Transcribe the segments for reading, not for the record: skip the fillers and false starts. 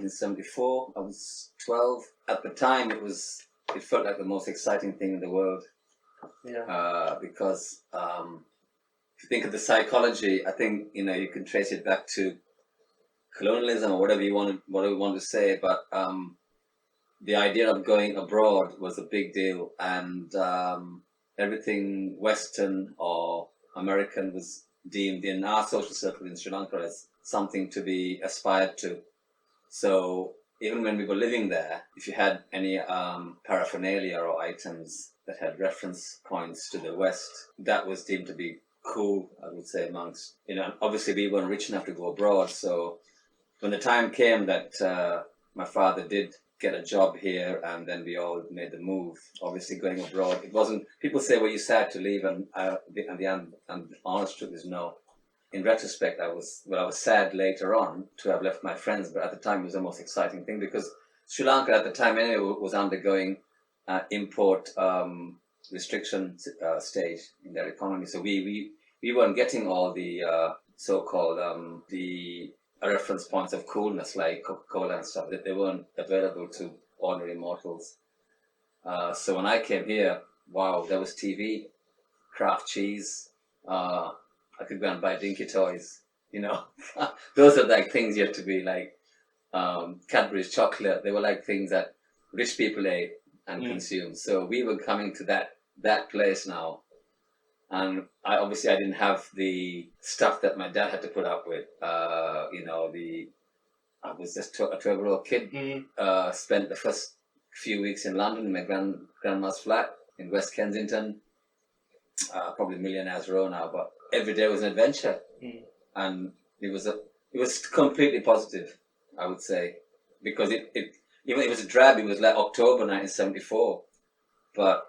1974. I was 12. At the time, it felt like the most exciting thing in the world. Yeah. Because if you think of the psychology, I think you can trace it back to colonialism or whatever you want to say. But the idea of going abroad was a big deal, and everything Western or American was deemed in our social circle in Sri Lanka as something to be aspired to. So even when we were living there, if you had any paraphernalia or items that had reference points to the West, that was deemed to be cool, I would say, amongst, obviously we weren't rich enough to go abroad. So when the time came that my father did get a job here, and then we all made the move, obviously going abroad, it wasn't, people say, well, you sad to leave, and the honest truth is no. In retrospect, I was sad later on to have left my friends, but at the time it was the most exciting thing, because Sri Lanka at the time anyway was undergoing import restriction stage in their economy. So we weren't getting all the so-called the reference points of coolness like Coca-Cola and stuff, that they weren't available to ordinary mortals. So when I came here, wow, there was TV, craft cheese. I could go and buy dinky toys, Those are like things you have to be like Cadbury's chocolate. They were like things that rich people ate and consumed. So we were coming to that place now. And I didn't have the stuff that my dad had to put up with. I was just a 12-year-old kid. Spent the first few weeks in London in my grandma's flat in West Kensington. Probably Millionaire's Row now, but every day was an adventure, and it was completely positive, I would say, because it even it was a drab. It was like October 1974, but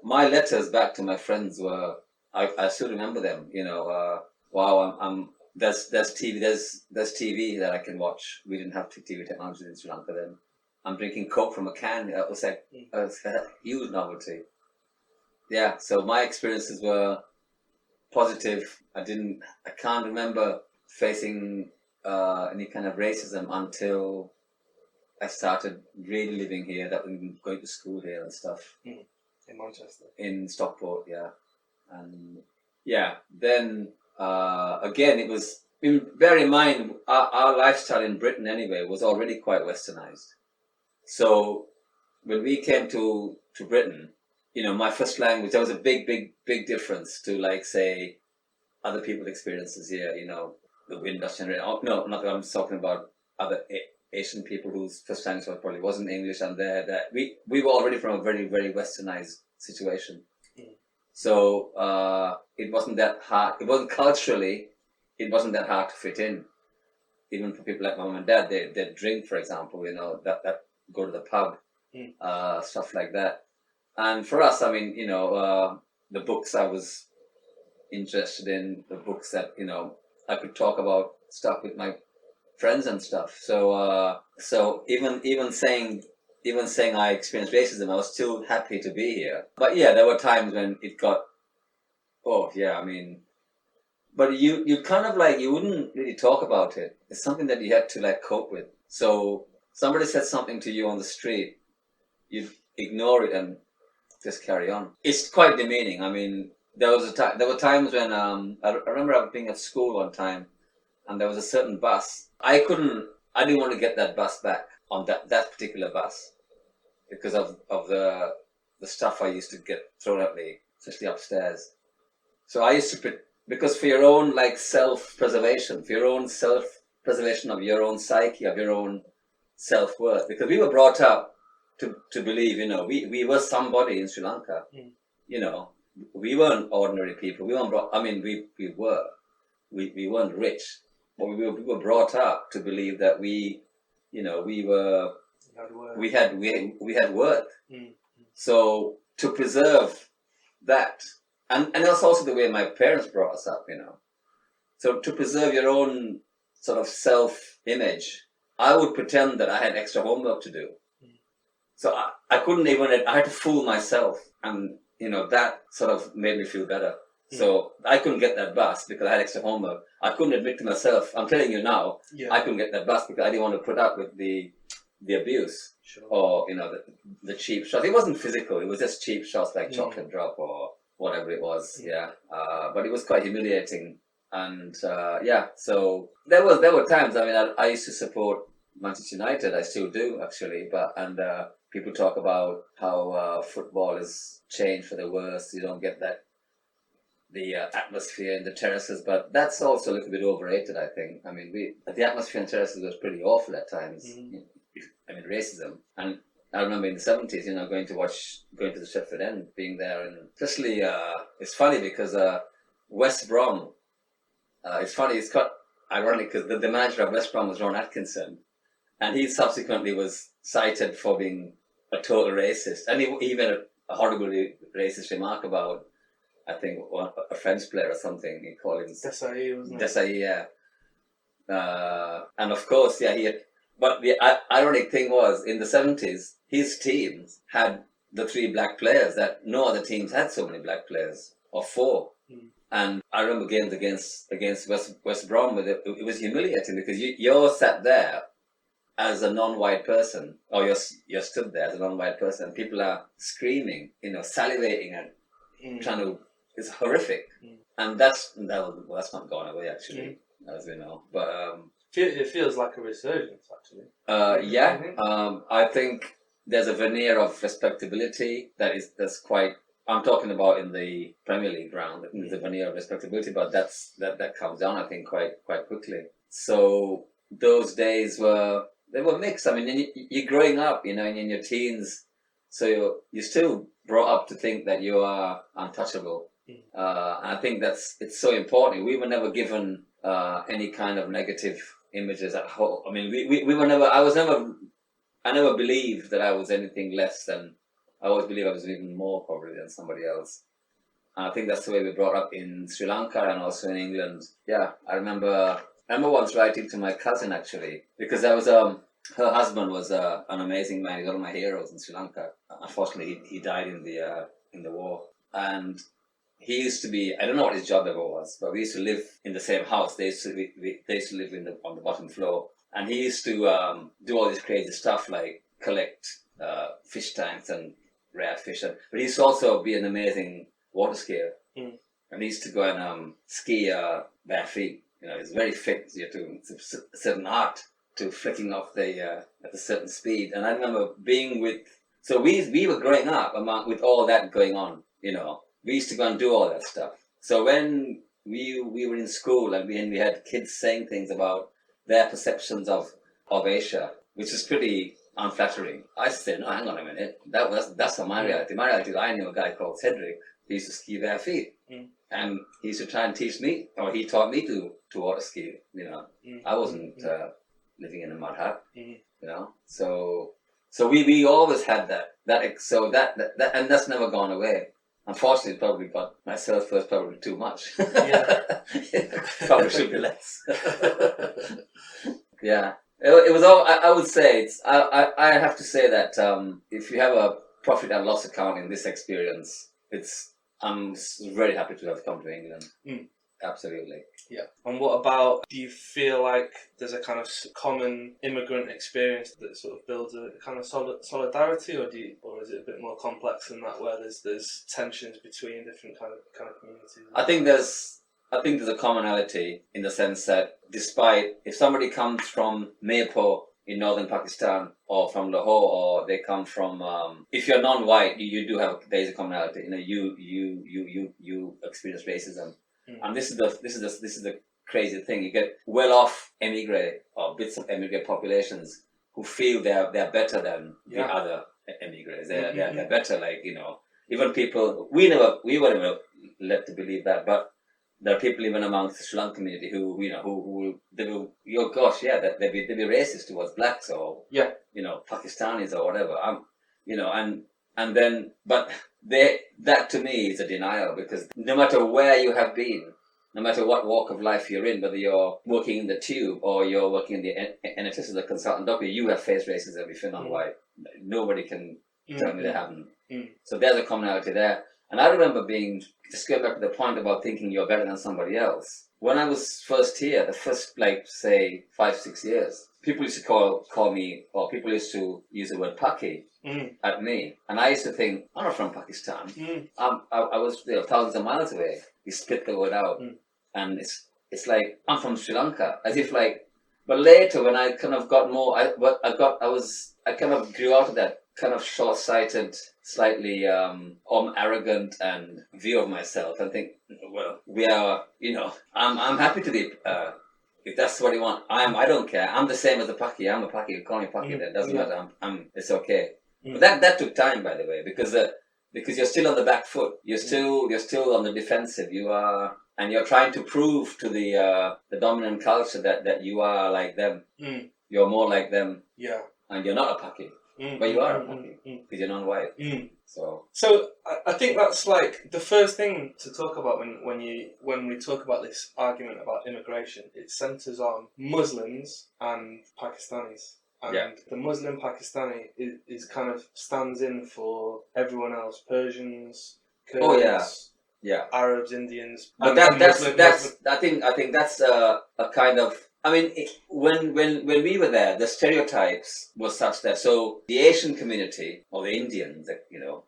my letters back to my friends were, I still remember them. Wow, there's TV that I can watch. We didn't have TV technology in Sri Lanka then. I'm drinking Coke from a can. It was like a huge novelty. Yeah, so my experiences were positive. I can't remember facing any kind of racism until I started really living here, going to school here and stuff. In Manchester. In Stockport, yeah. And then again, it was, bear in mind, our lifestyle in Britain anyway was already quite westernized. So when we came to Britain, my first language, there was a big difference to, like, say, other people's experiences here, the Windows generation. Oh, no, not that I'm talking about other Asian people whose first language probably wasn't English, and we were already from a very, very westernized situation. So it wasn't that hard. It wasn't culturally, it wasn't that hard to fit in. Even for people like my mom and dad, they drink, for example, that go to the pub, stuff like that. And for us, the books I was interested in, the books that, I could talk about stuff with my friends and stuff. So even saying I experienced racism, I was still happy to be here. But yeah, there were times when it got, but you kind of like, you wouldn't really talk about it. It's something that you had to like cope with. So somebody said something to you on the street, you'd ignore it and just carry on. It's quite demeaning. There were times when I remember being at school one time, and there was a certain bus. I didn't want to get that bus back on that particular bus because of the stuff I used to get thrown at me, especially upstairs. So I used to, because for your own like self-preservation, for your own self-preservation of your own psyche, of your own self-worth, because we were brought up to believe, we were somebody in Sri Lanka. We weren't ordinary people. We weren't we weren't rich, but we were brought up to believe that we had worth. So to preserve that, and that's also the way my parents brought us up. So to preserve your own sort of self-image, I would pretend that I had extra homework to do. So I couldn't even, I had to fool myself, and that sort of made me feel better. So I couldn't get that bus because I had extra homework. I couldn't admit to myself, I'm telling you now, I couldn't get that bus because I didn't want to put up with the abuse or, the cheap shots. It wasn't physical, it was just cheap shots like chocolate drop or whatever it was. But it was quite humiliating. And so there were times, I used to support Manchester United, I still do actually, and people talk about how football has changed for the worse. You don't get the atmosphere in the terraces, but that's also a little bit overrated, I think. The atmosphere in terraces was pretty awful at times. Racism. And I remember in the 70s, going to the Sheffield End, being there, and especially it's funny because West Brom. It's funny. It's quite ironic because the manager of West Brom was Ron Atkinson, and he subsequently was cited for being a total racist, and he made a horribly racist remark about, I think, a French player or something. He called him Desailly, wasn't it? Desailly, yeah. And of course, he had. But the ironic thing was, in the 70s, his teams had the 3 black players that no other teams had so many black players, or 4. And I remember games against West Brom, it was humiliating because you're sat there as a non-white person, or you're stood there as a non-white person, and people are screaming, salivating and trying to. It's horrific, and that's not gone away actually, as we know. But it feels like a resurgence actually. I think there's a veneer of respectability that's quite. I'm talking about in the Premier League round. I think there's a veneer of respectability, but that comes down, I think, quite quickly. So those days were mixed. You're growing up, in your teens, so you're still brought up to think that you are untouchable. And I think it's so important. We were never given any kind of negative images at home. We were never. I never believed that I was anything less than. I always believe I was even more probably than somebody else. And I think that's the way we brought up in Sri Lanka and also in England. Yeah, I remember once writing to my cousin actually, because there was her husband was an amazing man. He's one of my heroes in Sri Lanka. Unfortunately, he died in the war. And he used to be, I don't know what his job ever was, but we used to live in the same house. They used to live on the bottom floor. And he used to do all this crazy stuff like collect fish tanks and rare fish. But he used to also be an amazing water skier. And he used to go and ski bare feet. He's very fit. You have to, it's a certain art to flicking off at a certain speed. And I remember being so we were growing up with all that going on, We used to go and do all that stuff. So when we were in school and we had kids saying things about their perceptions of Asia, which is pretty unflattering. I said, no, hang on a minute. That's not my reality. My reality is I knew a guy called Cedric who used to ski bare feet. And he used to try and teach me, or he taught me to water ski, I wasn't living in a mud hut, So we always had that and that's never gone away. Unfortunately, probably got myself first probably too much. Probably should be less. Yeah. It was all, I would say, I have to say that if you have a profit and loss account in this experience, I'm very happy to have come to England. Absolutely. Yeah. And what about, do you feel like there's a kind of common immigrant experience that sort of builds a kind of solidarity, or is it a bit more complex than that, where there's tensions between different kind of communities? I think there's a commonality in the sense that despite, if somebody comes from Mayapur in northern Pakistan or from Lahore, or they come from, if you're non-white, you do have, there is a commonality. You experience racism, and this is the crazy thing. You get well-off emigre or bits of emigre populations who feel they're better than the other emigres. They're better, even people we were never led to believe that, but there are people even amongst the Sri Lankan community who they'd be racist towards blacks or Pakistanis or whatever. But that to me is a denial, because no matter where you have been, no matter what walk of life you're in, whether you're working in the tube or you're working in the NHS as a consultant doctor, you have faced racism if you're non-white. Nobody can tell me they haven't. So there's a commonality there. And I remember being, just going back to the point about thinking you're better than somebody else. When I was first here, the first, like, say, 5-6 years, people used to call me, or people used to use the word Paki at me. And I used to think, I'm not from Pakistan. I was thousands of miles away. You spit the word out. And it's like, I'm from Sri Lanka. As if like, but later when I kind of got more, I kind of grew out of that kind of short-sighted, slightly arrogant and view of myself, and think, well, we are, I'm happy to be, if that's what you want, I don't care. I'm the same as a Paki. I'm a Paki. Call me Paki. That doesn't matter. It's okay. But that took time, by the way, because you're still on the back foot. You're still on the defensive. You are. And you're trying to prove to the dominant culture that you are like them. You're more like them. Yeah. And you're not a Paki. But you are a Paki. Because you're non-white. So I think that's like the first thing to talk about when we talk about this argument about immigration. It centres on Muslims and Pakistanis. And the Muslim Pakistani is kind of stands in for everyone else. Persians, Kurds. Arabs, Indians, but I think that's a kind of. I mean, when we were there, the stereotypes were such that the Asian community or the Indians,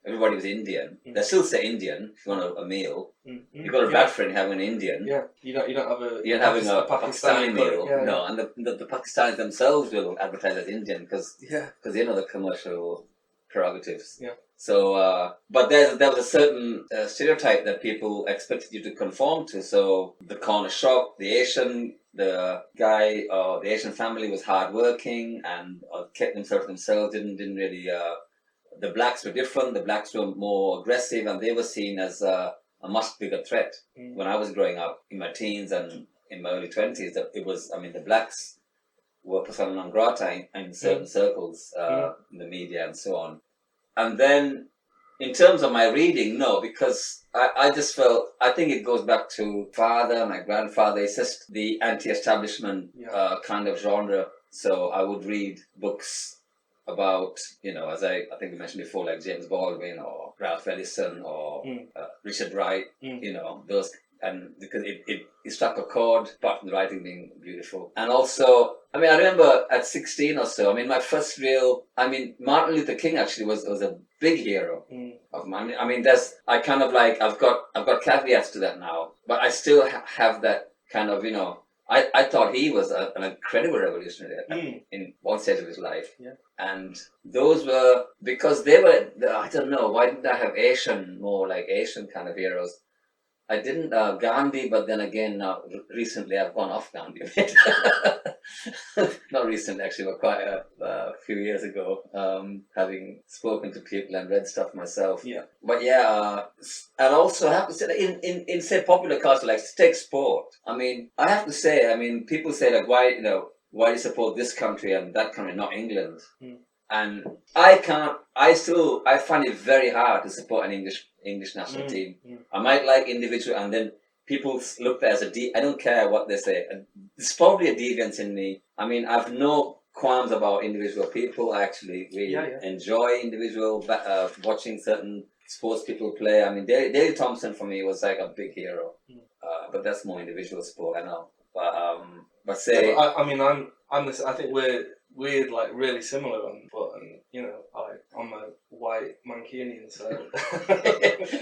everybody was Indian. They still say Indian if you want a meal. You've got a bad friend having an Indian. Yeah, you don't have a. You're having a Pakistani meal. No, and the Pakistanis themselves will advertise as Indian because the commercial prerogatives. Yeah. So, but there was a certain stereotype that people expected you to conform to. So the corner shop, the Asian guy or the Asian family was hardworking and kept themselves to themselves. Didn't really. The blacks were different. The blacks were more aggressive, and they were seen as a much bigger threat. When I was growing up in my teens and in my early 20s, the blacks were persona non grata in certain circles, in the media and so on. And then, in terms of my reading, no, because I just felt, I think it goes back to my grandfather. It's just the anti-establishment kind of genre. So I would read books about, as I think we mentioned before, like James Baldwin or Ralph Ellison or Richard Wright, those. And because it struck a chord, apart from the writing being beautiful. And also, I remember at 16 or so, my first Martin Luther King actually was a big hero of mine. I've got caveats to that now, but I still have that kind of, I thought he was an incredible revolutionary in one stage of his life. Yeah. And those were, because they were, I don't know, why didn't I have more like Asian kind of heroes? I didn't Gandhi, but then again, recently I've gone off Gandhi a bit. Not recently, actually, but quite a few years ago, having spoken to people and read stuff myself. Yeah. But and also I have to say, in say popular culture, like take sport. I have to say, people say like, why do you support this country and that country, not England? And I find it very hard to support an English national team. I might like individual, and then people look at it as I don't care what they say. It's probably a deviance in me. I've no qualms about individual people. I actually really enjoy individual watching certain sports people play. Daley Thompson for me was like a big hero. But that's more individual sport, I know. But say, I'm this. I think we're like really similar I'm a white Mancunian, so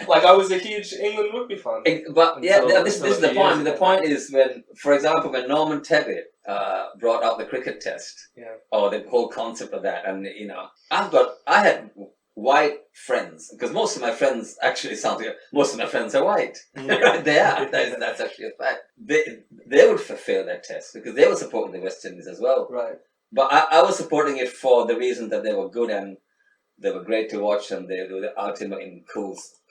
like I was a huge England rugby fan. But this is the point. The point is when, for example, when Norman Tebbit brought out the cricket test, or the whole concept of that, and I had white friends, because most of my friends are white. Right? They are. That's actually a fact. They would fail that test because they were supporting the West Indies as well. Right. But I was supporting it for the reason that they were good and they were great to watch, and they were the ultimate in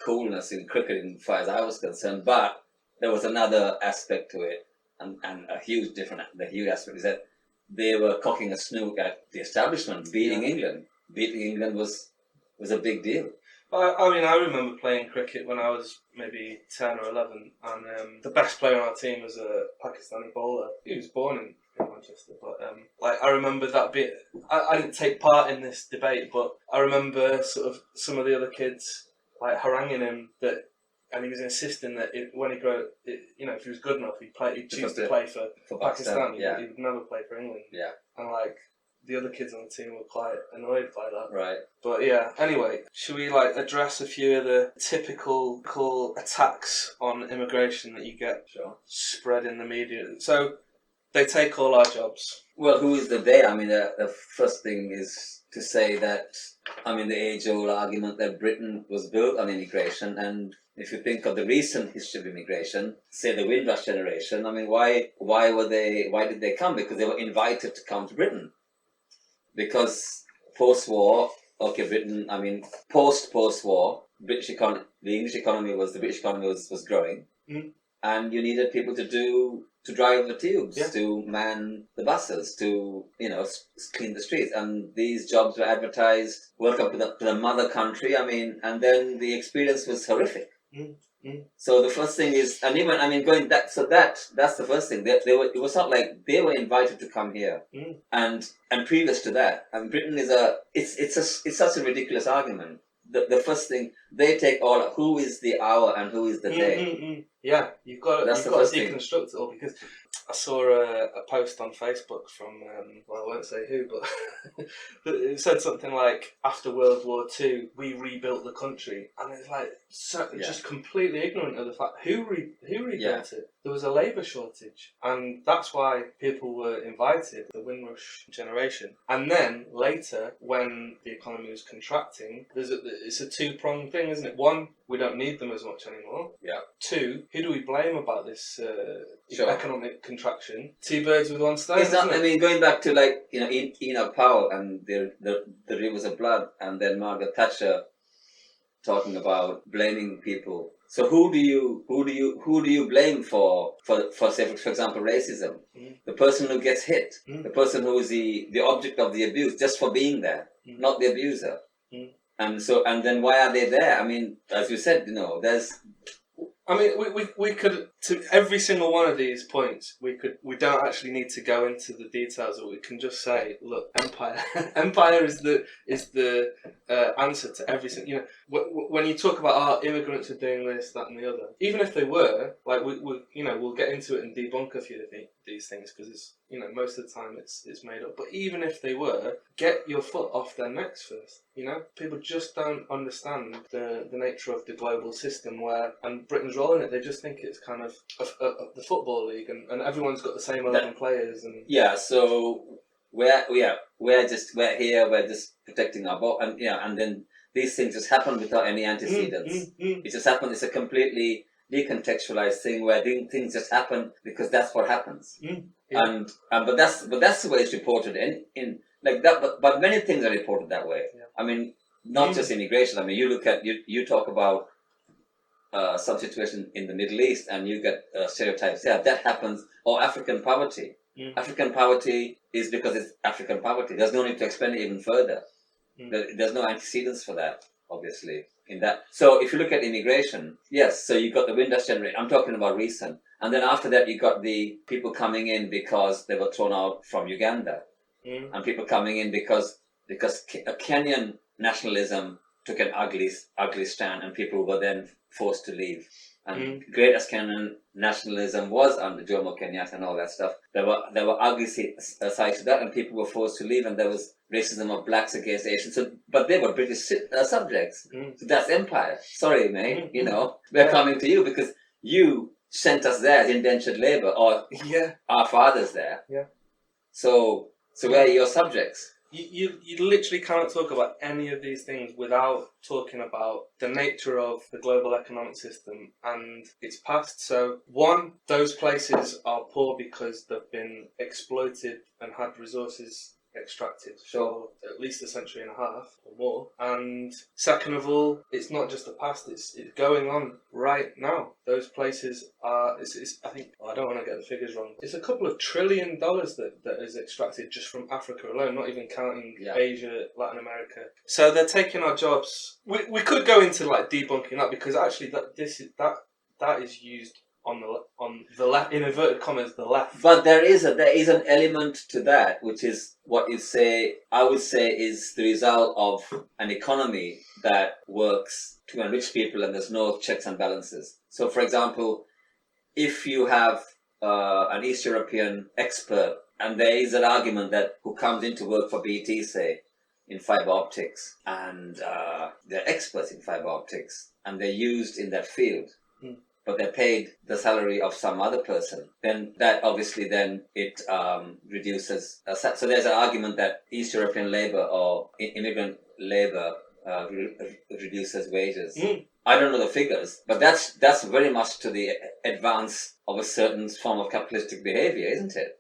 coolness in cricket, as far as I was concerned. But there was another aspect to it, and the huge aspect is that they were cocking a snook at the establishment. Beating England was a big deal. I remember playing cricket when I was maybe 10 or 11, and the best player on our team was a Pakistani bowler. He was born in Manchester, but I remember that bit. I didn't take part in this debate, but I remember sort of some of the other kids like haranguing him that, and he was insisting that when he grew up, if he was good enough, he'd choose to play for Pakistan. Yeah. He would never play for England. Yeah. And like the other kids on the team were quite annoyed by that. Right. But yeah, anyway, should we like address a few of the typical attacks on immigration that you get spread in the media? So they take all our jobs. Well, who is the they? I mean, the first thing is to say that, I mean, the age-old argument that Britain was built on immigration, and if you think of the recent history of immigration, say the Windrush generation, I mean, why did they come? Because they were invited to come to Britain. Because post-war, Britain, I mean, post-war, the British economy was growing, and you needed people to drive the tubes, to man the buses, to clean the streets, and these jobs were advertised. Welcome to the mother country. I mean, and then the experience was horrific. So the first thing is, and even going back, so that's the first thing. It was not like they were invited to come here, and previous to that, and Britain is it's such a ridiculous argument. The first thing they take all, who is the our and who is the they. Yeah, you've got to deconstruct it all, because I saw a post on Facebook from, well, I won't say who, but it said something like, after World War II, we rebuilt the country. And it's like, just completely ignorant of the fact, who rebuilt it? There was a labour shortage. And that's why people were invited, the Windrush generation. And then later, when the economy was contracting, it's a two-pronged thing, isn't it? One, we don't need them as much anymore. Yeah. Two, who do we blame about this economic contraction? Two birds with one stone. It's not. I mean, going back to Enoch Powell and the rivers of blood, and then Margaret Thatcher talking about blaming people. So who do you blame for say, for example, racism? The person who gets hit, the person who is the object of the abuse, just for being there, not the abuser. And then why are they there? I mean, as you said, there's. I mean, we could, to every single one of these points, we don't actually need to go into the details, but we can just say, look, empire is the answer to every single. When you talk about immigrants are doing this, that, and the other, even if they were, like we'll get into it and debunk a few of these things, because it's most of the time it's made up. But even if they were, get your foot off their necks first. People just don't understand the nature of the global system and Britain's role in it. They just think it's kind of the football league, and everyone's got the same 11 players. And so we're here, we're just protecting our boat, and then these things just happen without any antecedents. It just happens. It's a completely decontextualized thing where things just happen because that's what happens. But that's the way it's reported in like that. But many things are reported that way. I mean, not just immigration. I mean, you talk about some situation in the Middle East, and you get stereotypes. Yeah, that happens. Or African poverty. African poverty is because it's African poverty. There's no need to explain it even further. There's no antecedents for that, obviously. In that, so if you look at immigration, yes, so you got the Windrush generation. I'm talking about recent, and then after that you got the people coming in because they were thrown out from Uganda, and people coming in because a Kenyan nationalism took an ugly stand, and people were then forced to leave. And great as Kenyan nationalism was under Jomo Kenyatta and all that stuff, there were ugly sides to that, and people were forced to leave, and there was racism of blacks against Asians. So, but they were British subjects. So that's empire. Sorry, mate. We're coming to you because you sent us there as indentured labor, or our fathers there. Yeah. So where are your subjects? You literally can't talk about any of these things without talking about the nature of the global economic system and its past. So, one, those places are poor because they've been exploited and had resources extracted for at least a century and a half or more. And second of all, it's not just the past, it's going on right now. Those places are, I think, I don't want to get the figures wrong, it's a couple of $1 trillion that is extracted just from Africa alone, not even counting Asia, Latin America. So they're taking our jobs. We could go into like debunking that, because actually that is used on the left, in inverted commas, the left. But there is an element to that, which is what you say. I would say is the result of an economy that works to enrich people, and there's no checks and balances. So, for example, if you have an East European expert, and there is an argument that who comes into work for BT, say, in fiber optics, and they're experts in fiber optics, and they're used in that field, but they're paid the salary of some other person, then that obviously then it reduces. So there's an argument that East European labor or immigrant labor reduces wages. I don't know the figures, but that's very much to the advance of a certain form of capitalistic behavior, isn't it?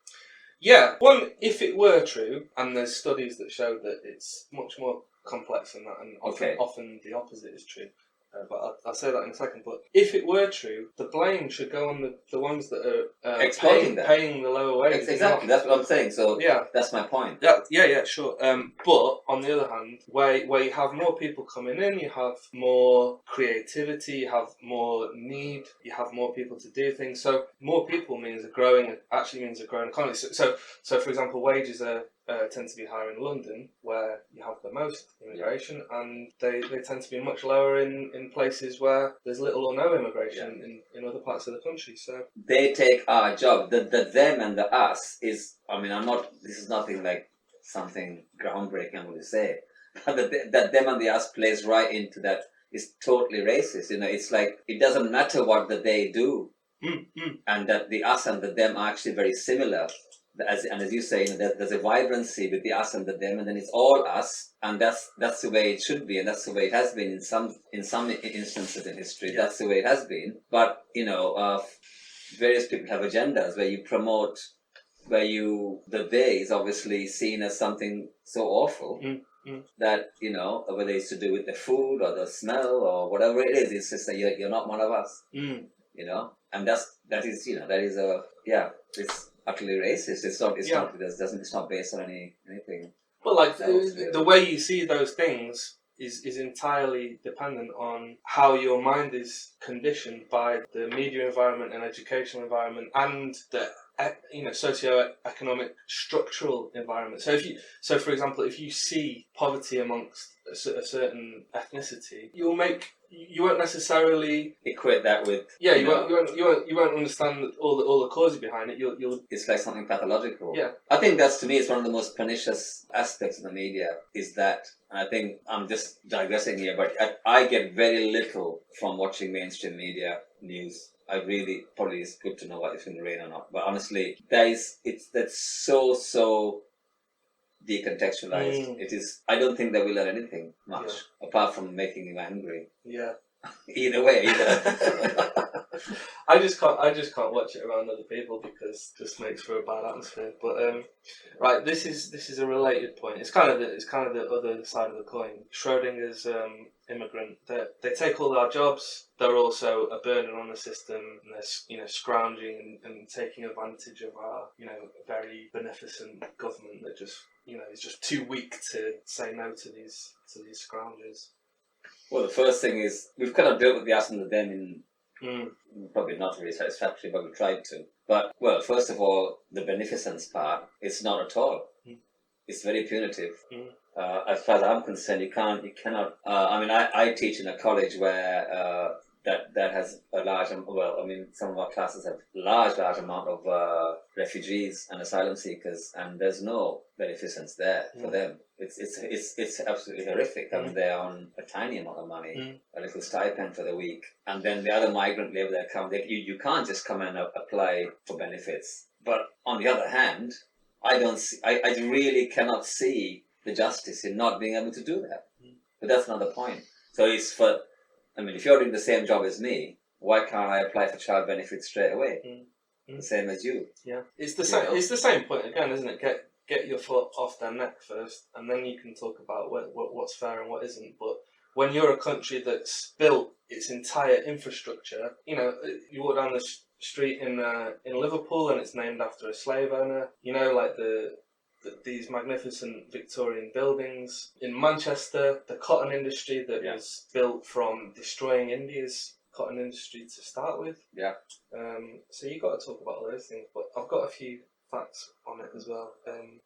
Yeah, one, if it were true, and there's studies that show that it's much more complex than that, and often the opposite is true. But I'll say that in a second. But if it were true, the blame should go on the ones that are paying the lower wages. Exactly, that's what I'm saying. So yeah, that's my point. Yeah, sure. But on the other hand, where you have more people coming in, you have more creativity, you have more need, you have more people to do things. So more people means a growing economy. So for example, wages tend to be higher in London, where you have the most immigration, and they tend to be much lower in places where there's little or no immigration in other parts of the country. So they take our job. The them and the us is, I mean, this is nothing like something groundbreaking I'm going to say, but that them and the us plays right into that is totally racist. It's like, it doesn't matter what the they do, and that the us and the them are actually very similar. As you say, there's a vibrancy with the us and the them, and then it's all us, and that's the way it should be, and that's the way it has been in some instances in history. Yeah. That's the way it has been. But various people have agendas where you promote, the they is obviously seen as something so awful that whether it's to do with the food or the smell or whatever it is, it's just that you're not one of us. And that is it's utterly racist. It's not based on anything. Well, like the way you see those things is entirely dependent on how your mind is conditioned by the media environment and educational environment and the socio-economic structural environment. So for example, if you see poverty amongst a certain ethnicity, you won't necessarily equate that with you won't understand all the causes behind it. You'll it's like something pathological. Yeah, I think that's, to me, it's one of the most pernicious aspects of the media is that, and I think I'm just digressing here, but I get very little from watching mainstream media news. I really, probably it's good to know what it's going to rain or not, but honestly, that's so decontextualized. It is. I don't think that we learn anything much apart from making you angry. Yeah. Either way. I just can't watch it around other people because it just makes for a bad atmosphere. But right, this is a related point. It's kind of the other side of the coin. Schrodinger's immigrant. They take all our jobs. They're also a burden on the system, and they're scrounging and taking advantage of our very beneficent government that just is just too weak to say no to these scroungers. Well, the first thing is we've kind of dealt with the us and the them in probably not really satisfactory, but we tried to. But well, first of all, the beneficence part, it's not at all. It's very punitive. As far as I'm concerned, you cannot. I teach in a college where that has a large. Some of our classes have large amount of refugees and asylum seekers, and there's no beneficence there for them. It's absolutely horrific. I mean, they're on a tiny amount of money, a little stipend for the week, and then the other migrant labor that come. You can't just come and apply for benefits. But on the other hand, I really cannot see the justice in not being able to do that. But that's another point. So if you're doing the same job as me, why can't I apply for child benefits straight away? The same as you. Yeah, it's the same. It's the same point again, isn't it? Get your foot off their neck first, and then you can talk about what's fair and what isn't. But when you're a country that's built its entire infrastructure, you walk down the street in Liverpool and it's named after a slave owner. Like these magnificent Victorian buildings in Manchester, the cotton industry that was built from destroying India's cotton industry to start with. Yeah. So you got to talk about all those things, but I've got a few facts on it as well.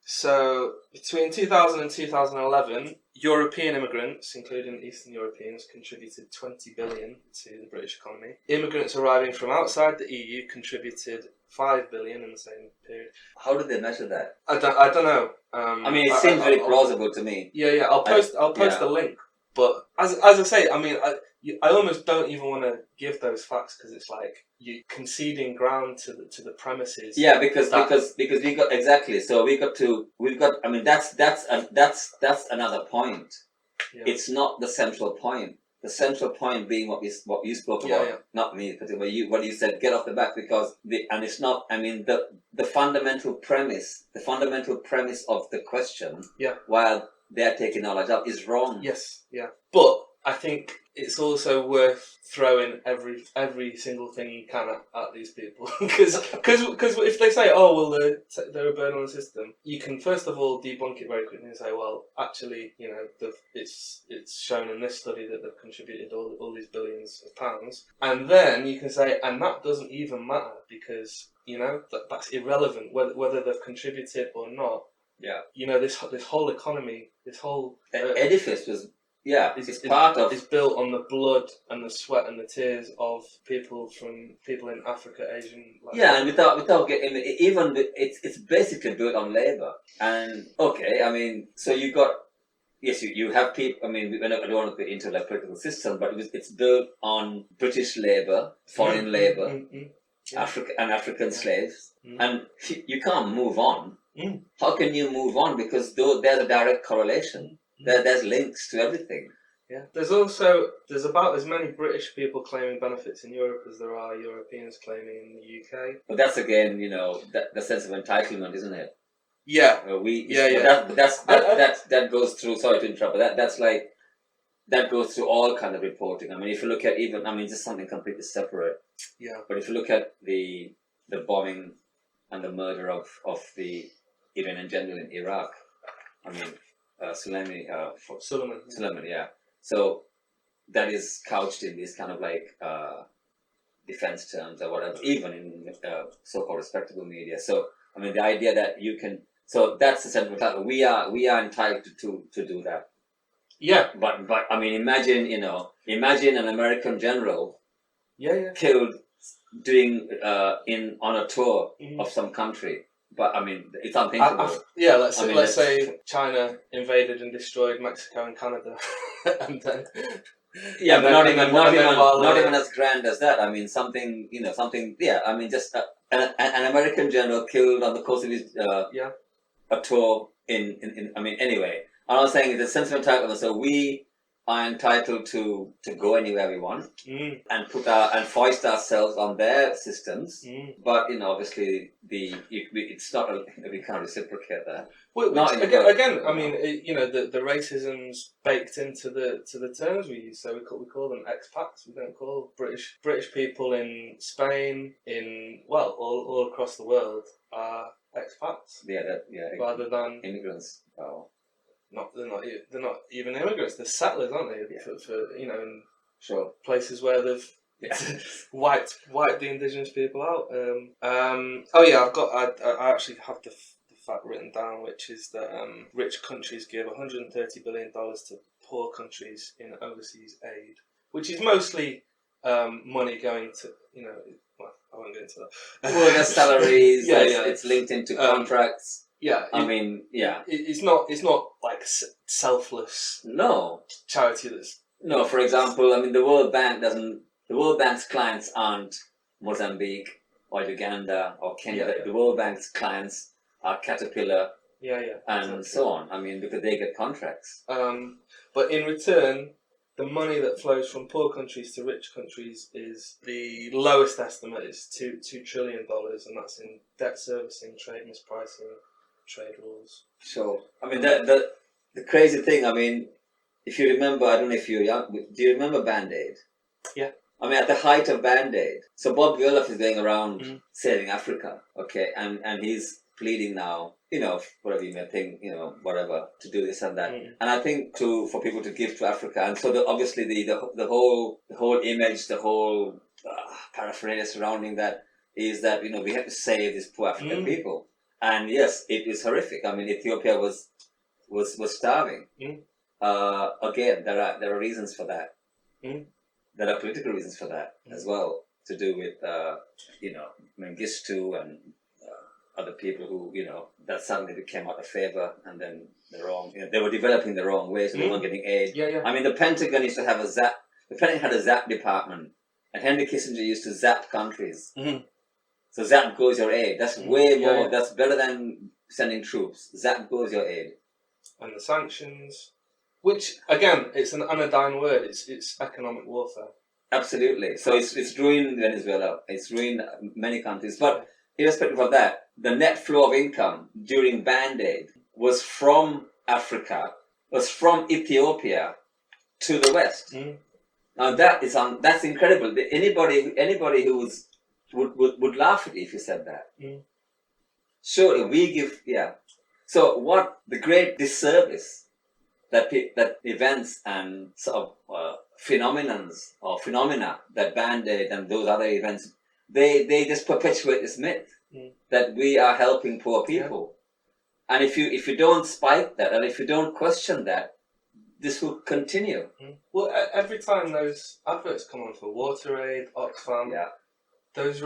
So between 2000 and 2011, European immigrants, including Eastern Europeans, contributed 20 billion to the British economy. Immigrants arriving from outside the EU contributed 5 billion in the same period. How did they measure that? I don't know. I mean, it seems very plausible to me. Yeah. I'll post the link. But as I say, I mean, I almost don't even want to give those facts because it's like you conceding ground to the premises. Yeah, because we got exactly. So we've got. I mean, that's another point. Yeah. It's not the central point. The central point being what you spoke about, not me, but what you said. Get off the back because and it's not. I mean, the fundamental premise of the question. Yeah. While they're taking knowledge up is wrong. Yes. Yeah. But I think it's also worth throwing every single thing you can at these people because if they say, oh well, they're a burden on the system, you can first of all debunk it very quickly and say, well, actually, you know, it's shown in this study that they've contributed all these billions of pounds, and then you can say, and that doesn't even matter because, you know, that's irrelevant whether they've contributed or not. Yeah. You know, this whole economy, this whole edifice was. Yeah, it's built on the blood and the sweat and the tears of people in Africa, Asian. And without getting even it's basically built on labor. And okay, I mean, so you got you have people. I mean, I don't want to get into like political system, but it's built on British labor, foreign labor, African slaves, and you can't move on. How can you move on? Because there's a direct correlation. There's links to everything. Yeah. There's about as many British people claiming benefits in Europe as there are Europeans claiming in the UK. But that's again, you know, the sense of entitlement, isn't it? Yeah. That goes through. Sorry to interrupt, but that goes through all kind of reporting. I mean, if you look at just something completely separate. Yeah. But if you look at the bombing and the murder of the Iranian general in Iraq, I mean. Suleiman, yeah. So that is couched in these kind of like defense terms or whatever, even in so-called respectable media. So I mean, the idea that you can, so that's the central title. We are entitled to do that. Yeah. But I mean, imagine an American general. Killed doing on a tour of some country. But I mean, it's unthinkable. Let's say China invaded and destroyed Mexico and Canada, and then not even as grand as that. I mean, something. Yeah, I mean, just an American general killed on the course of his a tour in. I mean, anyway, all I'm saying is the sense of entitlement. So we are entitled to go anywhere we want and and foist ourselves on their systems. But obviously it's not we can't reciprocate that. Well, again, I mean, the racism's baked into the terms we use. So we call them expats. We don't call British people in Spain, all across the world are expats. Rather than immigrants. Oh. They're not even immigrants. They're settlers, aren't they? Yeah. For in sure places where they've wiped the indigenous people out. I actually have the fact written down, which is that rich countries give $130 billion to poor countries in overseas aid, which is mostly money going to I won't get into that. Well, their salaries. It's linked into contracts. I mean, it's not like selfless. No charity that's. No, for example, I mean, the World Bank's clients aren't Mozambique or Uganda or Kenya. The World Bank's clients are Caterpillar. And so on. I mean, because they get contracts. But in return, the money that flows from poor countries to rich countries is the lowest estimate is $2 trillion, and that's in debt servicing, trade mispricing, trade rules. Sure. I mean, the crazy thing, I mean, if you remember, I don't know if you're young, do you remember Band-Aid? Yeah. I mean, at the height of Band-Aid, so Bob Geldof is going around saving Africa, okay, and he's pleading now whatever you may think, whatever, to do this and that. Mm. And I think for people to give to Africa, and so obviously the whole image, the whole paraphernalia surrounding that is that we have to save these poor African people. And yes, it is horrific. I mean, Ethiopia was starving. Again, there are reasons for that. There are political reasons for that as well, to do with Mengistu and other people who that suddenly became out of favor, and then they were developing the wrong way, so they weren't getting aid. I mean, the Pentagon used to have the Pentagon had a ZAP department, and Henry Kissinger used to zap countries. So zap goes your aid. That's way more. That's better than sending troops. Zap goes your aid. And the sanctions, which again, it's an anodyne word. It's economic warfare. Absolutely. So it's ruined Venezuela. It's ruined many countries. But irrespective of that, the net flow of income during Band Aid was from Africa, was from Ethiopia to the West. Now that's incredible. Anybody who would laugh at you if you said that. Surely we give, So what the great disservice that events and sort of phenomena that Band Aid and those other events, they just perpetuate this myth that we are helping poor people. And if you don't spike that, and if you don't question that, this will continue. Well, every time those adverts come on for WaterAid, Oxfam, those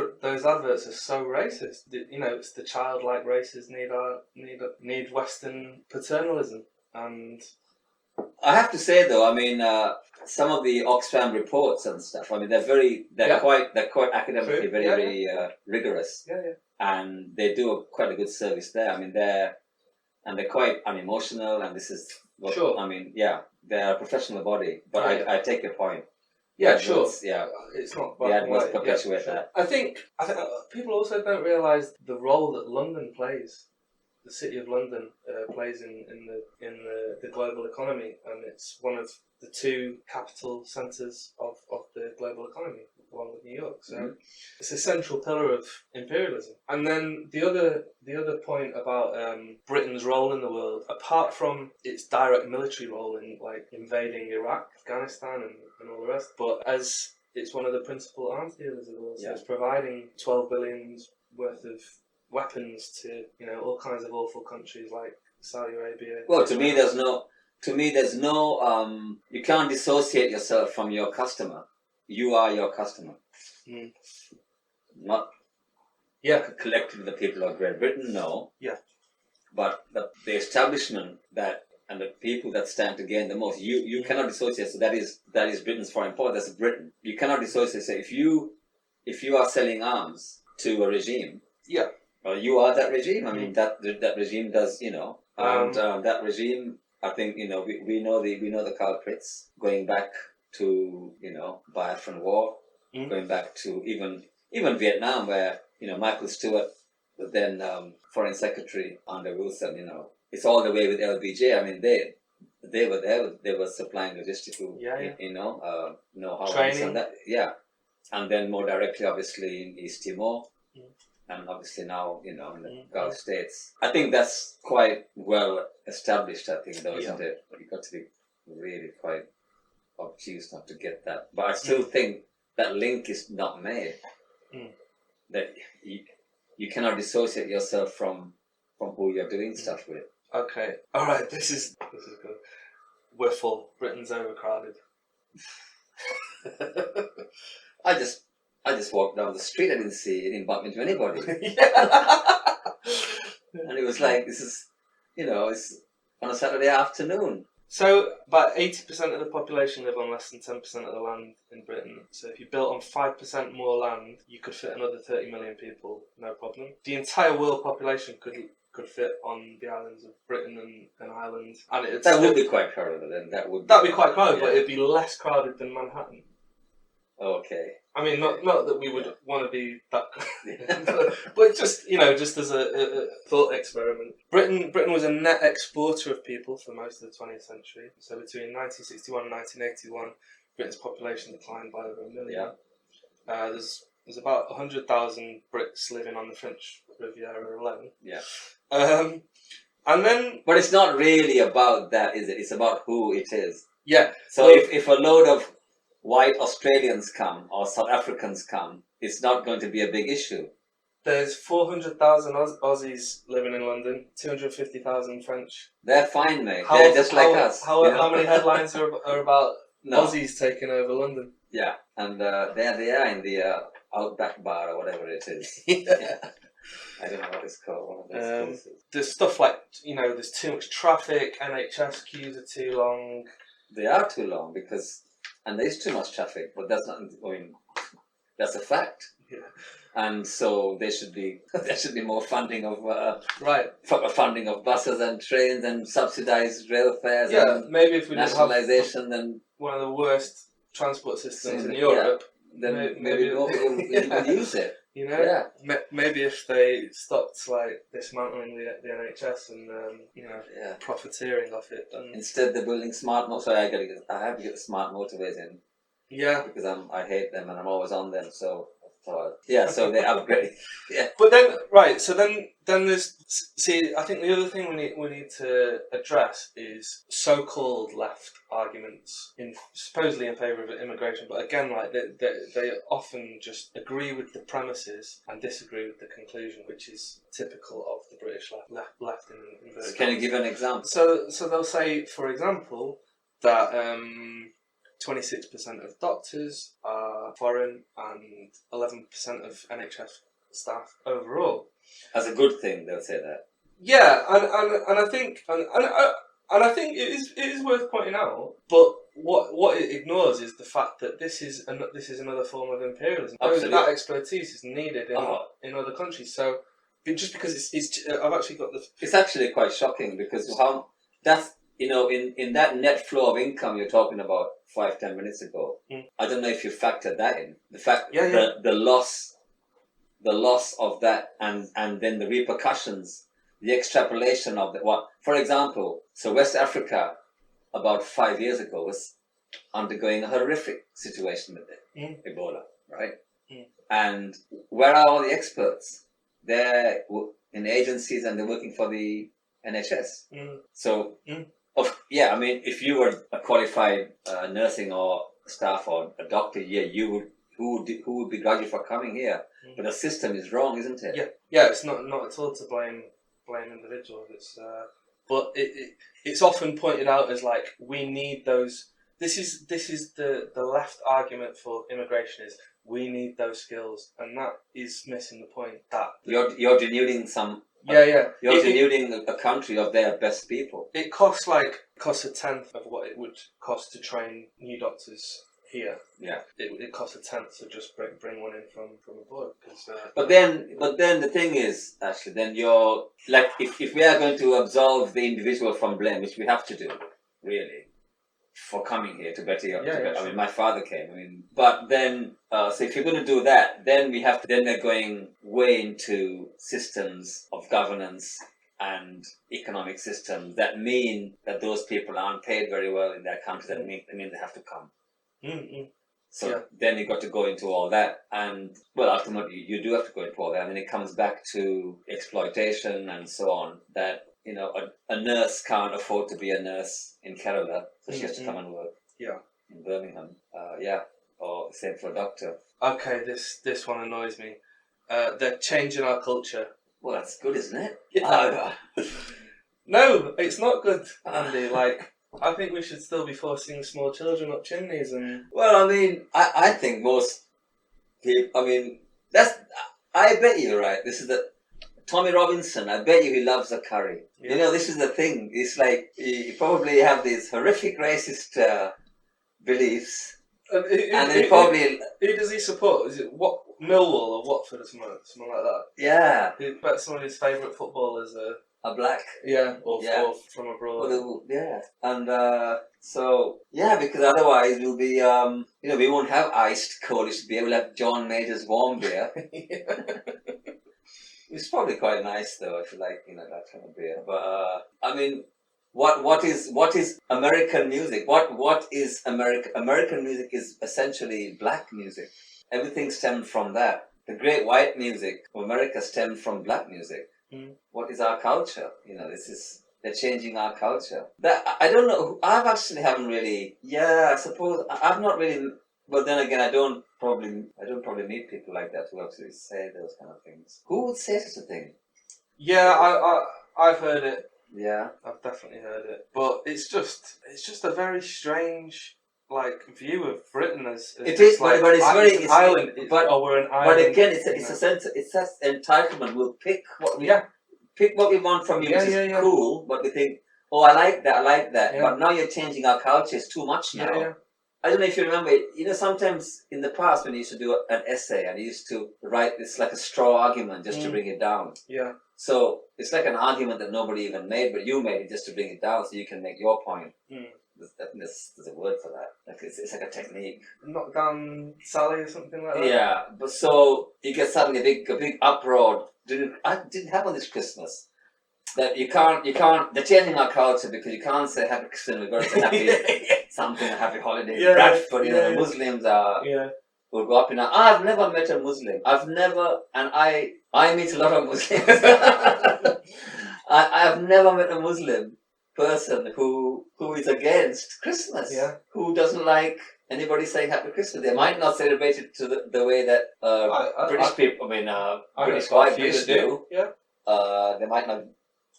adverts are so racist. It's the childlike races need Western paternalism, and I have to say though, I mean, some of the Oxfam reports and stuff, I mean, they're quite academically very rigorous, and they do quite a good service there. I mean, they're quite unemotional, and this is I mean, they're a professional body, but I take your point. It's not black and white. Perpetuate that. I think people also don't realise the role that London plays. The city of London plays in the global economy, and it's one of the two capital centres of the global economy, along with New York. So it's a central pillar of imperialism. And then the other point about Britain's role in the world, apart from its direct military role in like invading Iraq, Afghanistan, and all the rest, but as it's one of the principal arms dealers of the world, so it's providing 12 billion worth of weapons to all kinds of awful countries like Saudi Arabia. Well, to me, there's no. You can't dissociate yourself from your customer. You are your customer. Not collectively the people of Great Britain. No. But the establishment and the people that stand to gain the most. You cannot dissociate. So that is Britain's foreign policy. That's Britain. You cannot dissociate. So if you are selling arms to a regime. Well, you are that regime. I mean, that regime does, and that regime. I think we know the culprits, going back to Biafran War, going back to even Vietnam, where Michael Stewart, but then Foreign Secretary under Wilson. It's all the way with LBJ. I mean, they were there. They were supplying logistical, know-how, training, and that, and then more directly, obviously, in East Timor. And obviously now, in the Gulf states. I think that's quite well established, I think, though, isn't it? You've got to be really quite obtuse not to get that. But I still think that link is not made. That you cannot dissociate yourself from who you're doing stuff with. Okay. All right. This is good. We're full. Britain's overcrowded. I just walked down the street. I didn't bump into anybody. And it was like, this is, it's on a Saturday afternoon. So about 80% of the population live on less than 10% of the land in Britain. So if you built on 5% more land, you could fit another 30 million people, no problem. The entire world population could fit on the islands of Britain and Ireland. And that would be quite crowded then. That'd be quite crowded, but it'd be less crowded than Manhattan. Okay. I mean, not that we would want to be that, but just just as a thought experiment. Britain was a net exporter of people for most of the 20th century. So between 1961 and 1981, Britain's population declined by over 1 million. There's there's about 100,000 Brits living on the French Riviera alone. Yeah. And then, but it's not really about that, is it? It's about who it is. Yeah. So well, if a load of white Australians come or South Africans come, it's not going to be a big issue. There's 400,000 Aussies living in London, 250,000 French. They're fine, mate. They're just like us. How many headlines are about No. Aussies taking over London? Yeah, and there they are in the Outback Bar or whatever it is. Yeah. I don't know what it's called. One of those places. There's stuff like, there's too much traffic, NHS queues are too long. They are too long and there's too much traffic, but that's not, that's a fact. Yeah. And so there should be more funding of proper funding of buses and trains and subsidised rail fares. Yeah, and maybe if we didn't have nationalisation and one of the worst transport systems in Europe, then maybe more people would use it. Yeah. Maybe if they stopped dismantling the NHS and profiteering off it. And instead, they're building smart. Sorry, I have to get the smart motorways in. Yeah, because I hate them and I'm always on them. So they upgrade. Yeah. But then there's I think the other thing we need to address is so-called left arguments supposedly in favour of immigration, but again, they often just agree with the premises and disagree with the conclusion, which is typical of the British left in So can you give an example? So they'll say, for example, that 26% of doctors are foreign and 11% of NHS staff overall. As a good thing, they'll say that. Yeah, and I think I think it is worth pointing out, but what it ignores is the fact that this is another form of imperialism. Absolutely. That expertise is needed in other countries. So just because it's I've actually got the. It's actually quite shocking because in that net flow of income you're talking about 5-10 minutes ago, I don't know if you factored that in. The fact the loss of that and then the repercussions, the extrapolation of what, for example, so West Africa about 5 years ago was undergoing a horrific situation with Ebola, right? And where are all the experts? They're in agencies and they're working for the NHS. So if you were a qualified nursing or staff or a doctor, who would begrudge you for coming here? But the system is wrong, isn't it? Yeah. It's not at all to blame individuals. It's it's often pointed out as we need those. This is the left argument for immigration is we need those skills, and that is missing the point that you're denuding some. You're denuding a country of their best people. It costs a tenth of what it would cost to train new doctors here. Yeah. It costs a tenth to just bring one in from abroad. But then the thing is, actually, then you're if we are going to absolve the individual from blame, which we have to do, really, for coming here to better your. I mean, my father came. But then, so if you're going to do that, then we have to. Then they're going way into systems of governance and economic systems that mean that those people aren't paid very well in their country. That mean they have to come. So then you got to go into all that, and ultimately you do have to go into all that, and then it comes back to exploitation and so on. That a nurse can't afford to be a nurse in Kerala, so she has to come and work in Birmingham. Or same for a doctor. Okay, this one annoys me. They're changing our culture. Well, that's good, isn't it? Yeah. No, it's not good, Andy. I think we should still be forcing small children up chimneys and. Well, I think most people. I bet you're right. This is Tommy Robinson. I bet you he loves a curry. Yeah. This is the thing. It's you probably have these horrific racist beliefs, and then probably. Who does he support? Is it Millwall or Watford or something like that? Yeah. I bet some of his favourite footballers are. A black. Or from abroad. And because otherwise we'll be, we won't have iced cold. It should be able to have John Major's warm beer. It's probably quite nice though, if you like, that kind of beer. But, what is American music? What is American music is essentially black music. everything stemmed from that. The great white music of America stemmed from black music. What is our culture? They're changing our culture. That I don't know. Haven't really. Yeah, I suppose I've not really. But then again, I don't probably meet people like that who actually say those kind of things. Who would say such a thing? Yeah, I've heard it. Yeah, I've definitely heard it. But it's just a very strange view of Britain as it is. like, but it's very it's an island. We're an island. But again, it's a sense. It's that entitlement. We'll pick what we want from you, which is cool. But we think, oh, I like that. Yeah. But now you're changing our culture. It's too much now. Yeah. I don't know if you remember. Sometimes in the past when you used to do an essay and you used to write this like a straw argument just to bring it down. Yeah. So it's like an argument that nobody even made, but you made it just to bring it down so you can make your point. There's a word for that. It's like a technique. Knock down Sally or something like that. Yeah, but so you get suddenly a big uproar. Didn't happen this Christmas. That you can't. They're changing our culture because you can't say Happy Christmas. We've got to say Happy a Happy Holiday. Yeah, Bradford, the Muslims are. Yeah. Will go up in. I've never met a Muslim. I meet a lot of Muslims. I have never met a Muslim person who is against Christmas. Yeah. Who doesn't like anybody saying Happy Christmas. They might not celebrate it to the way that British people. British white British do. Yeah. They might not.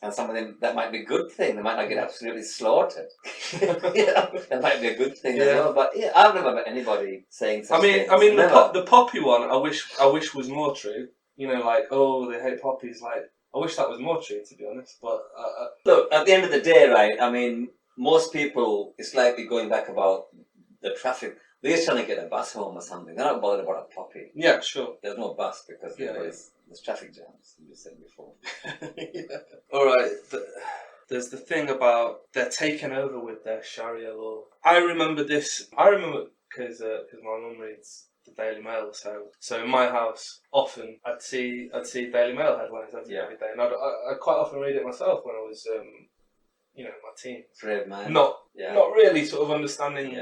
And some of them, that might be a good thing. They might not get absolutely slaughtered. That might be a good thing as well. But I've never met anybody saying such things. The poppy one, I wish was more true. Oh, they hate poppies. I wish that was more true, to be honest. But look, at the end of the day, right? Most people, it's like we're going back about the traffic. They're just trying to get a bus home or something. They're not bothered about a poppy. Yeah, sure. There's no bus because there's traffic jams, you said before. Alright, there's the thing about they're taken over with their Sharia law. I remember because my mum reads the Daily Mail, so in my house often I'd see Daily Mail headlines every day, and I'd quite often read it myself when I was my teens. Brave man. Not really sort of understanding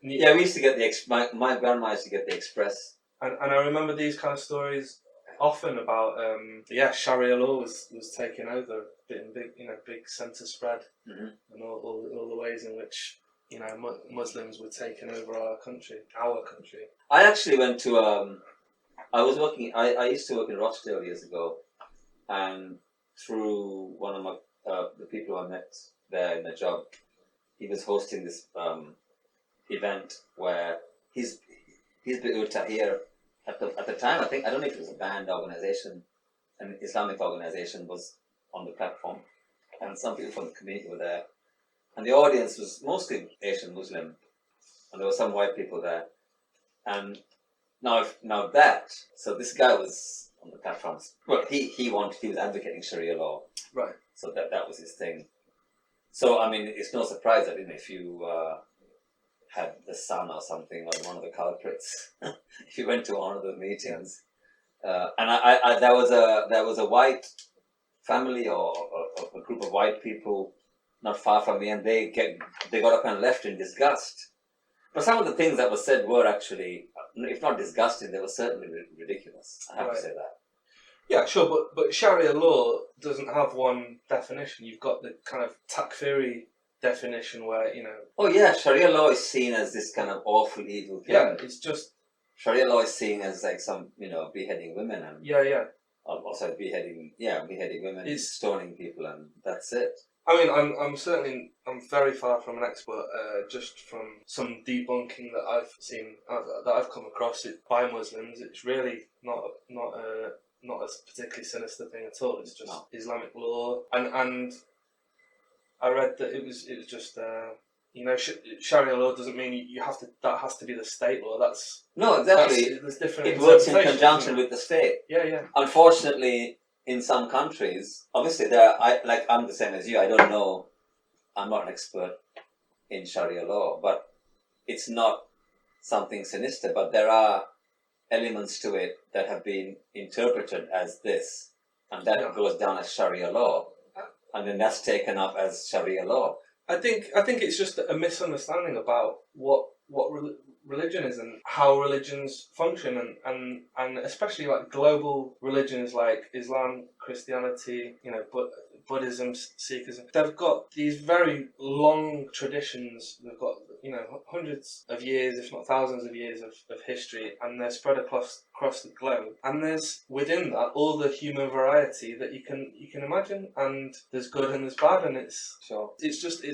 we used to get my grandma used to get the Express, and I remember these kind of stories often about Sharia law was taken over in big centre spread, and all the ways in which Muslims were taking over our country. I actually went to I used to work in Rochdale years ago, and through one of my the people I met there in the job, he was hosting this event where his Bi'ut Tahir at the time, I don't know if it was a band organization, an Islamic organization was on the platform, and some people from the community were there, and the audience was mostly Asian Muslim, and there were some white people there, and so this guy was on the platform. Well, he was advocating Sharia law, right? So that was his thing. So it's no surprise that if you had the son or something, or one of the culprits, if you went to one of the meetings, and there was a white family or a group of white people not far from me, and they got up and left in disgust. But some of the things that were said were actually, if not disgusting, they were certainly ridiculous. I have to say that. Yeah, sure, but Sharia law doesn't have one definition. You've got the kind of takfiri definition where, Oh yeah, Sharia law is seen as this kind of awful, evil thing. Yeah, it's just... Sharia law is seen as like some, beheading women and... Yeah. Also beheading women, stoning people, and that's it. I'm very far from an expert, just from some debunking that I've seen, that I've come across it by Muslims. It's really not a particularly sinister thing at all. It's just Islamic law, and I read that it was just Sharia law doesn't mean that has to be the state law. No, exactly. There's different. It works in conjunction with the state. Yeah. Unfortunately, in some countries, obviously I'm the same as you. I don't know. I'm not an expert in Sharia law, but it's not something sinister. But there are elements to it that have been interpreted as this, and that goes down as Sharia law, and then that's taken up as Sharia law. I think it's just a misunderstanding about what religion is and how religions function, and especially like global religions like Islam, Christianity, Buddhism, Sikhism. They've got these very long traditions. They've got hundreds of years, if not thousands of years of history, and they're spread across the globe. And there's within that all the human variety that you can imagine, and there's good and there's bad, and it's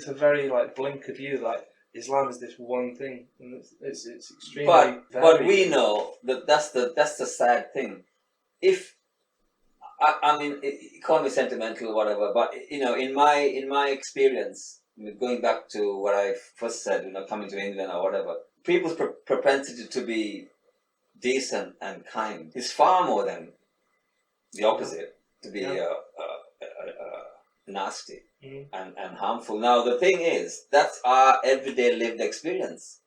a very like blinkered view, like Islam is this one thing, and it's extremely. But we know that's the sad thing. If I mean, call me sentimental or whatever, but in my experience, going back to what I first said, coming to England or whatever, people's propensity to be decent and kind is far more than the opposite, to be nasty and harmful. Now the thing is, that's our everyday lived experience.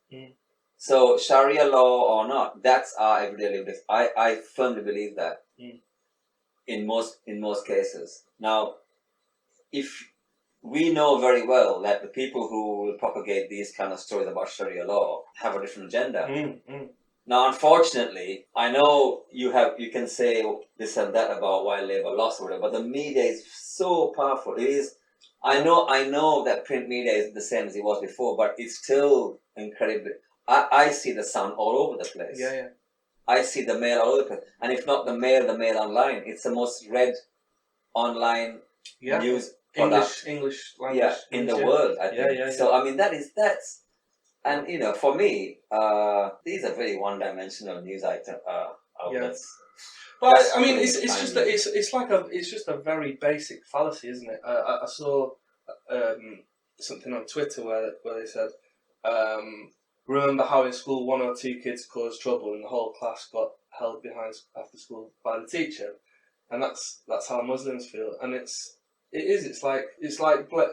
So Sharia law or not, that's our everyday lived experience. I firmly believe that in most cases. Now, if we know very well that the people who will propagate these kind of stories about Sharia law have a different agenda. Now, unfortunately, I know you can say this and that about why Labour lost or whatever, but the media is so powerful. It is. I know that print media is the same as it was before, but it's still incredibly. I see the sound all over the place. Yeah. I see the mail all over the place, and if not the mail online. It's the most read online news product. English language. In the world. I think. Yeah. So I mean that's. And for me, these are very one-dimensional news outlets. But I mean, it's just a very basic fallacy, isn't it? I saw something on Twitter where they said, remember how in school one or two kids caused trouble and the whole class got held behind after school by the teacher, and that's how Muslims feel, and it's like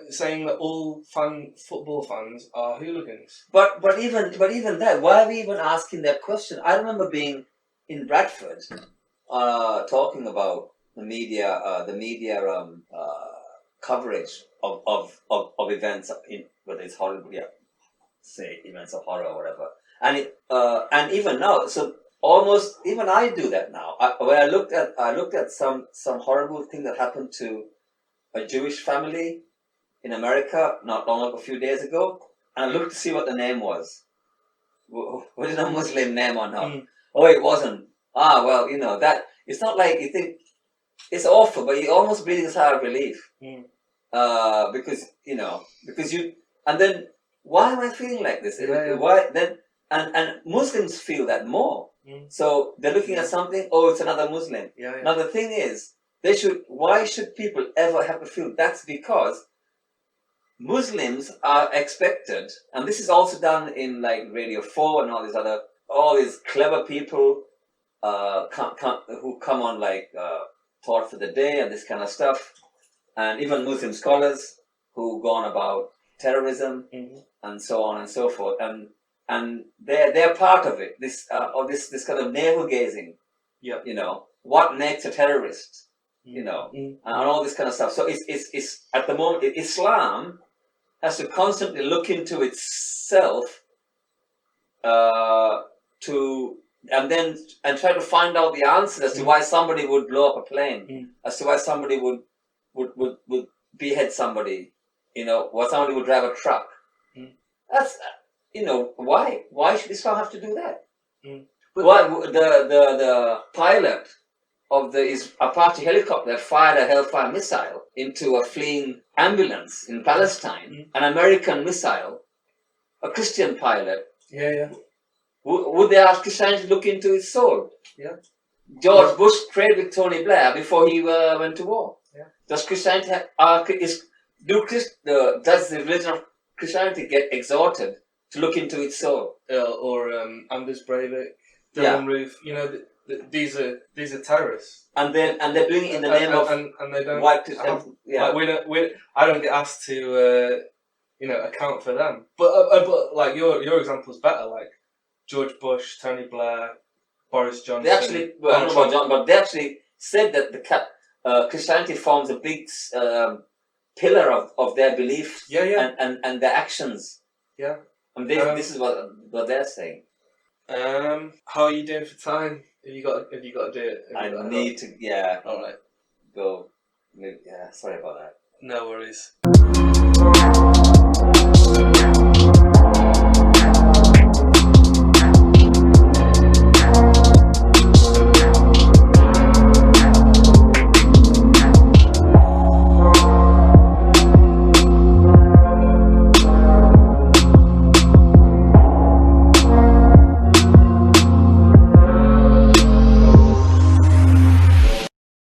saying that all football fans are hooligans. But even that, why are we even asking that question? I remember being in Bradford, talking about the media coverage of events whether it's horrible, say events of horror or whatever, and even now, so almost even I do that now. Where I looked at some horrible thing that happened to a Jewish family in America not long ago, a few days ago, and I looked to see what the name was. Was it a Muslim name or not? Oh, it wasn't. Well, that it's not like you think it's awful, but you almost breathing a sigh of relief. Because you, and then why am I feeling like this? Why then? And Muslims feel that more. So they're looking at something. Oh, it's another Muslim. Now the thing is, why should people ever have to feel? That's because Muslims are expected, and this is also done in like Radio 4 and all these clever people who come on like Thought for the Day and this kind of stuff, and even Muslim scholars who go on about terrorism and so on and so forth, and they're part of it. This kind of navel gazing. What makes a terrorist? And all this kind of stuff. So it's at the moment Islam has to constantly look into itself and try to find out the answer as to why somebody would blow up a plane, as to why somebody would behead somebody, why somebody would drive a truck. That's why should Islam have to do that? But why the pilot of the Apache helicopter that fired a Hellfire missile into a fleeing ambulance in Palestine, an American missile, a Christian pilot. Would they ask Christianity to look into his soul? George Bush prayed with Tony Blair before he went to war. Does Christianity does the religion of Christianity get exhorted to look into its soul? Or Anders Breivik, Dylan Roof, these are terrorists, and they're doing it in the name of and they don't white Christianity. I don't get asked to account for them. But like your example's better. Like George Bush, Tony Blair, Boris Johnson. They actually but they actually said that the Christianity forms a big pillar of their beliefs. And their actions. And this is what what they're saying. How are you doing for time? Have you got to do it? I need to, yeah, All right. go. Yeah, sorry about that. No worries.